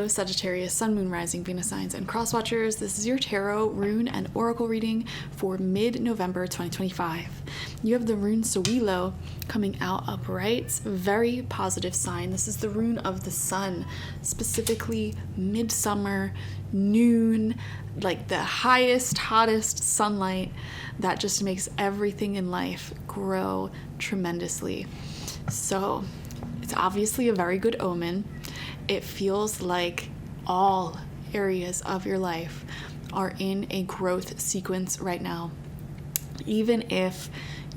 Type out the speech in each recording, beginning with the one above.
Hello, Sagittarius, Sun, Moon, Rising, Venus signs, and cross watchers. This is your tarot, rune, and oracle reading for mid-November 2025. You have the rune Sowilo coming out upright. Very positive sign. This is the rune of the sun, specifically midsummer, noon, like the highest, hottest sunlight that just makes everything in life grow tremendously. So it's obviously a very good omen. It feels like all areas of your life are in a growth sequence right now. Even if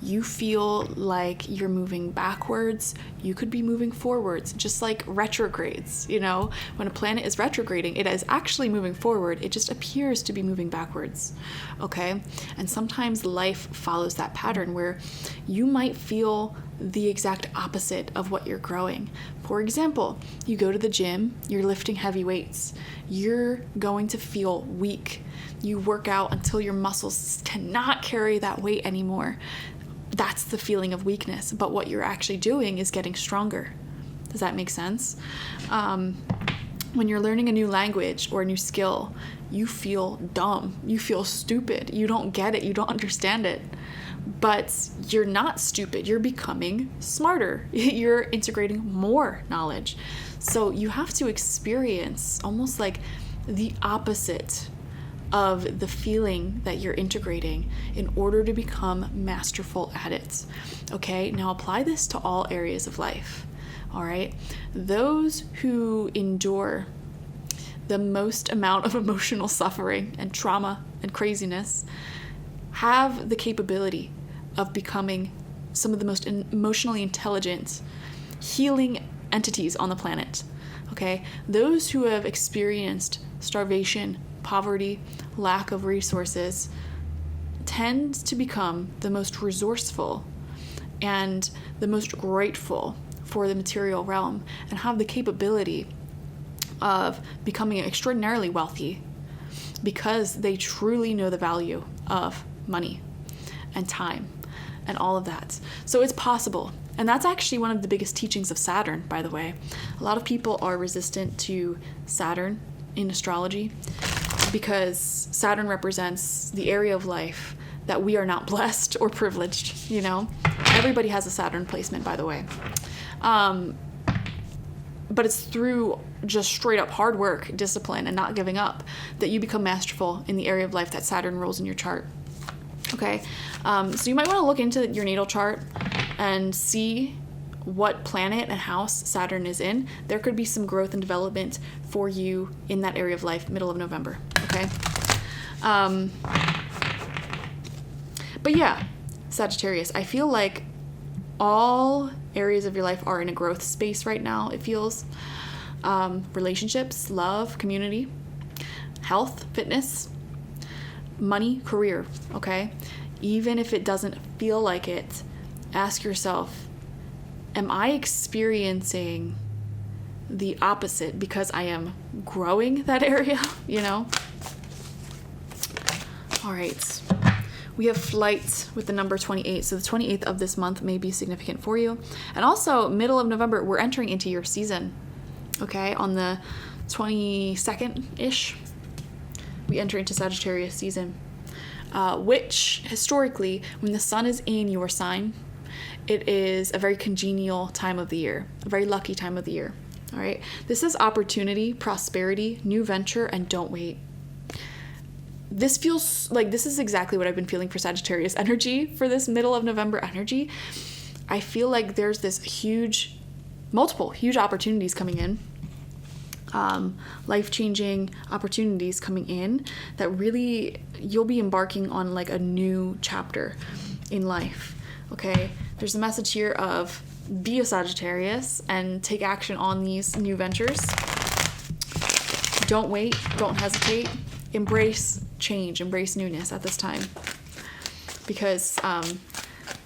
you feel like you're moving backwards, you could be moving forwards, just like retrogrades. You know, when a planet is retrograding, it is actually moving forward. It just appears to be moving backwards. Okay? And sometimes life follows that pattern where you might feel the exact opposite of what you're growing. For example, you go to the gym, you're lifting heavy weights, you're going to feel weak. You work out until your muscles cannot carry that weight anymore. That's the feeling of weakness, but what you're actually doing is getting stronger. Does that make sense? When you're learning a new language or a new skill, you feel dumb, you feel stupid, you don't get it, you don't understand it. But you're not stupid, you're becoming smarter, you're integrating more knowledge. So you have to experience almost like the opposite of the feeling that you're integrating in order to become masterful at it. Okay, now apply this to all areas of life. All right, those who endure the most amount of emotional suffering and trauma and craziness have the capability of becoming some of the most emotionally intelligent, healing entities on the planet. Okay, those who have experienced starvation, poverty, lack of resources tend to become the most resourceful and the most grateful for the material realm and have the capability of becoming extraordinarily wealthy because they truly know the value of money and time and all of that. So it's possible. And that's actually one of the biggest teachings of Saturn, by the way. A lot of people are resistant to Saturn in astrology because Saturn represents the area of life that we are not blessed or privileged, you know? Everybody has a Saturn placement, by the way. But it's through just straight up hard work, discipline, and not giving up that you become masterful in the area of life that Saturn rules in your chart. Okay, so you might want to look into your natal chart and see what planet and house Saturn is in. There could be some growth and development for you in that area of life, middle of November, okay? But yeah, Sagittarius, I feel like all areas of your life are in a growth space right now, it feels. Relationships, love, community, health, fitness, money, career, okay? Even if it doesn't feel like it, ask yourself, am I experiencing the opposite because I am growing that area, you know? All right. We have flight with the number 28. So the 28th of this month may be significant for you. And also middle of November, we're entering into your season, okay? On the 22nd-ish, we enter into Sagittarius season, which historically, when the sun is in your sign, it is a very congenial time of the year, a very lucky time of the year, all right? This is opportunity, prosperity, new venture, and don't wait. This feels like this is exactly what I've been feeling for Sagittarius energy, for this middle of November energy. I feel like there's this multiple huge opportunities coming in. Life-changing opportunities coming in that really you'll be embarking on like a new chapter in life. Okay, there's a message here of be a Sagittarius and take action on these new ventures. Don't wait, don't hesitate, embrace change, embrace newness at this time, because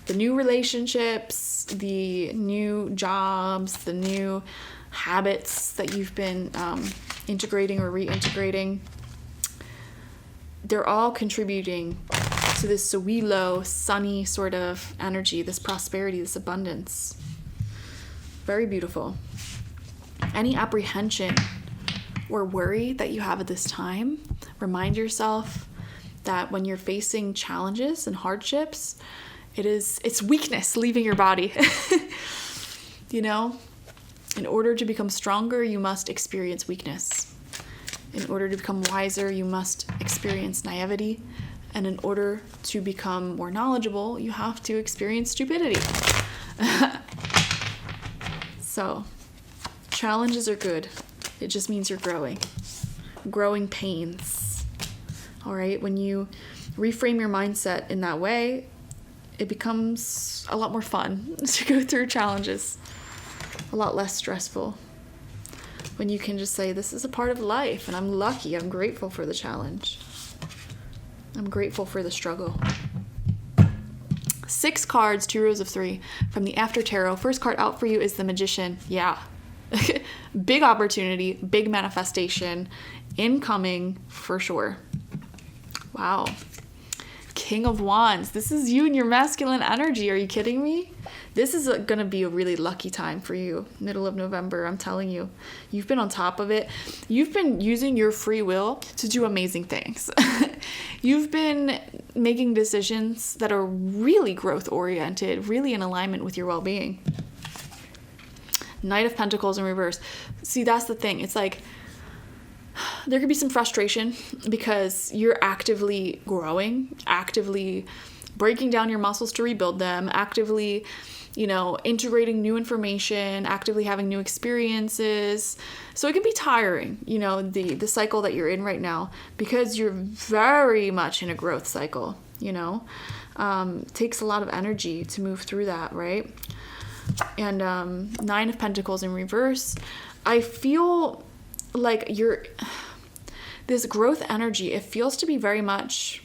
the new relationships, the new jobs, the new habits that you've been integrating or reintegrating, they're all contributing to this Sowilo, sunny sort of energy, this prosperity, this abundance. Very beautiful. Any apprehension or worry that you have at this time, remind yourself that when you're facing challenges and hardships, it's weakness leaving your body. You know, in order to become stronger, you must experience weakness. In order to become wiser, you must experience naivety. And in order to become more knowledgeable, you have to experience stupidity. So, challenges are good. It just means you're growing. Growing pains. All right? When you reframe your mindset in that way, it becomes a lot more fun to go through challenges. A lot less stressful. When you can just say, this is a part of life, and I'm lucky, I'm grateful for the challenge. I'm grateful for the struggle. 6 cards, 2 rows of 3 from the After Tarot. First card out for you is the Magician. Yeah. Big opportunity, big manifestation, incoming for sure. Wow. King of Wands. This is you and your masculine energy. Are you kidding me? This is going to be a really lucky time for you. Middle of November, I'm telling you. You've been on top of it. You've been using your free will to do amazing things. You've been making decisions that are really growth-oriented, really in alignment with your well-being. Knight of Pentacles in reverse. See, that's the thing. It's like there could be some frustration because you're actively growing, actively breaking down your muscles to rebuild them, actively, integrating new information, actively having new experiences. So it can be tiring, the cycle that you're in right now, because you're very much in a growth cycle, takes a lot of energy to move through that, right? And 9 of Pentacles in reverse. I feel like this growth energy, it feels to be very much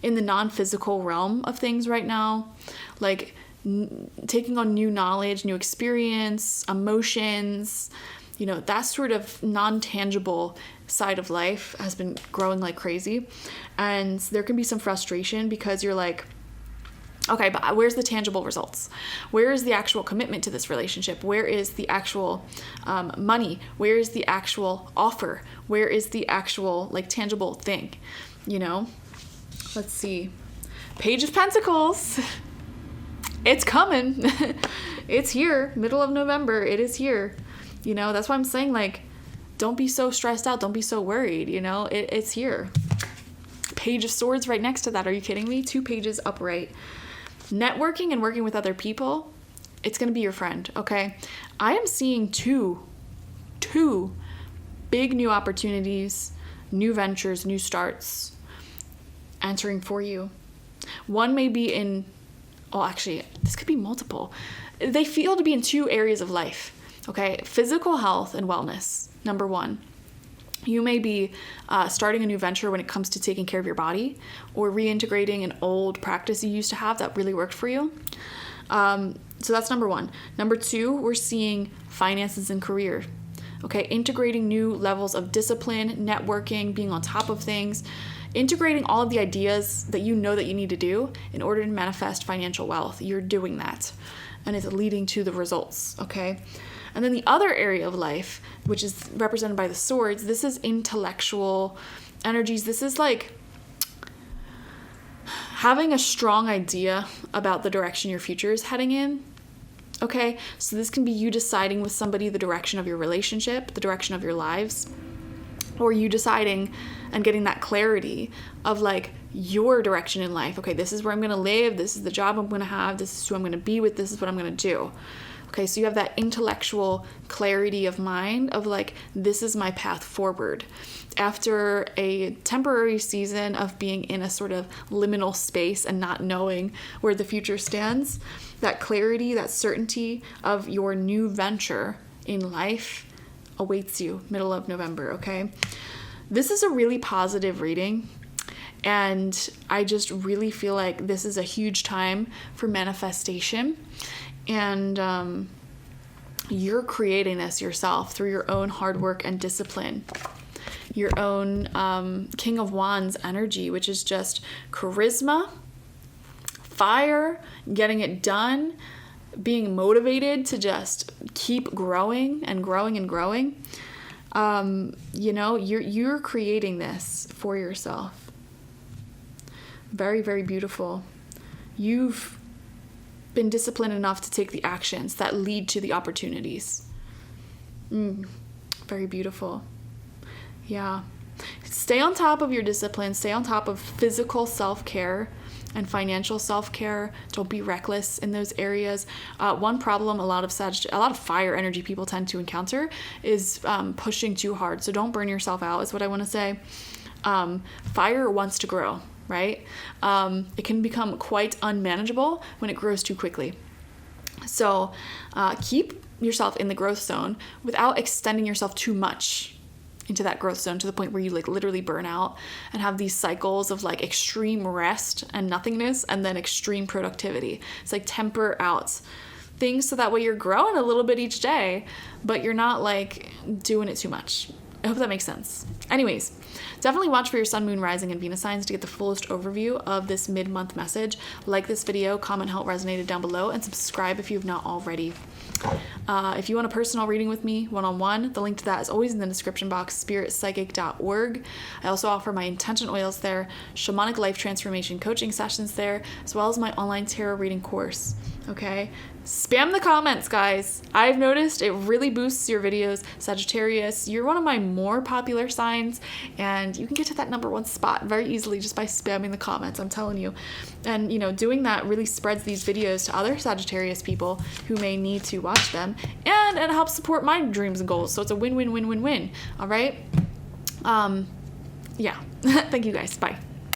in the non-physical realm of things right now, like taking on new knowledge, new experience, emotions, that sort of non-tangible side of life has been growing like crazy. And there can be some frustration because you're like, okay, but where's the tangible results? Where is the actual commitment to this relationship? Where is the actual money? Where is the actual offer? Where is the actual tangible thing? Let's see. Page of Pentacles. It's coming. It's here. Middle of November. It is here. That's why I'm saying don't be so stressed out. Don't be so worried. It's here. Page of Swords right next to that. Are you kidding me? 2 pages upright. Networking and working with other people, it's going to be your friend, okay? I am seeing two big new opportunities, new ventures, new starts entering for you. One may be actually, this could be multiple. They feel to be in 2 areas of life, okay? Physical health and wellness, number 1. You may be starting a new venture when it comes to taking care of your body, or reintegrating an old practice you used to have that really worked for you. So that's number 1. Number 2, we're seeing finances and career. Okay, integrating new levels of discipline, networking, being on top of things, integrating all of the ideas that you know that you need to do in order to manifest financial wealth. You're doing that, and it's leading to the results, okay? And then the other area of life, which is represented by the swords, this is intellectual energies. This is like having a strong idea about the direction your future is heading in. Okay, so this can be you deciding with somebody the direction of your relationship, the direction of your lives, or you deciding and getting that clarity of your direction in life. Okay, this is where I'm going to live. This is the job I'm going to have. This is who I'm going to be with. This is what I'm going to do. Okay, so you have that intellectual clarity of mind of this is my path forward. After a temporary season of being in a sort of liminal space and not knowing where the future stands, that clarity, that certainty of your new venture in life awaits you middle of November, okay? This is a really positive reading, and I just really feel like this is a huge time for manifestation. And you're creating this yourself through your own hard work and discipline. Your own King of Wands energy, which is just charisma, fire, getting it done, being motivated to just keep growing and growing and growing. You know, you're creating this for yourself. Very, very beautiful. You've been disciplined enough to take the actions that lead to the opportunities. Very beautiful. Yeah. Stay on top of your discipline. Stay on top of physical self-care and financial self-care. Don't be reckless in those areas. One problem a lot of fire energy people tend to encounter is pushing too hard. So don't burn yourself out is what I want to say. Fire wants to grow, right? It can become quite unmanageable when it grows too quickly. So keep yourself in the growth zone without extending yourself too much into that growth zone to the point where you like literally burn out and have these cycles of like extreme rest and nothingness and then extreme productivity. It's like temper out things so that way you're growing a little bit each day, but you're not like doing it too much. I hope that makes sense. Anyways, definitely watch for your sun, moon, rising, and Venus signs to get the fullest overview of this mid-month message. Like this video, comment how it resonated down below, and subscribe if you have not already. If you want a personal reading with me, one-on-one, the link to that is always in the description box, spiritpsychic.org. I also offer my intention oils there, shamanic life transformation coaching sessions there, as well as my online tarot reading course. Okay? Spam the comments, guys. I've noticed it really boosts your videos. Sagittarius, you're one of my more popular signs, and you can get to that #1 spot very easily just by spamming the comments, I'm telling you. And, you know, doing that really spreads these videos to other Sagittarius people who may need to watch them, and it helps support my dreams and goals. So it's a win-win-win-win-win. All right? Yeah. Thank you, guys. Bye.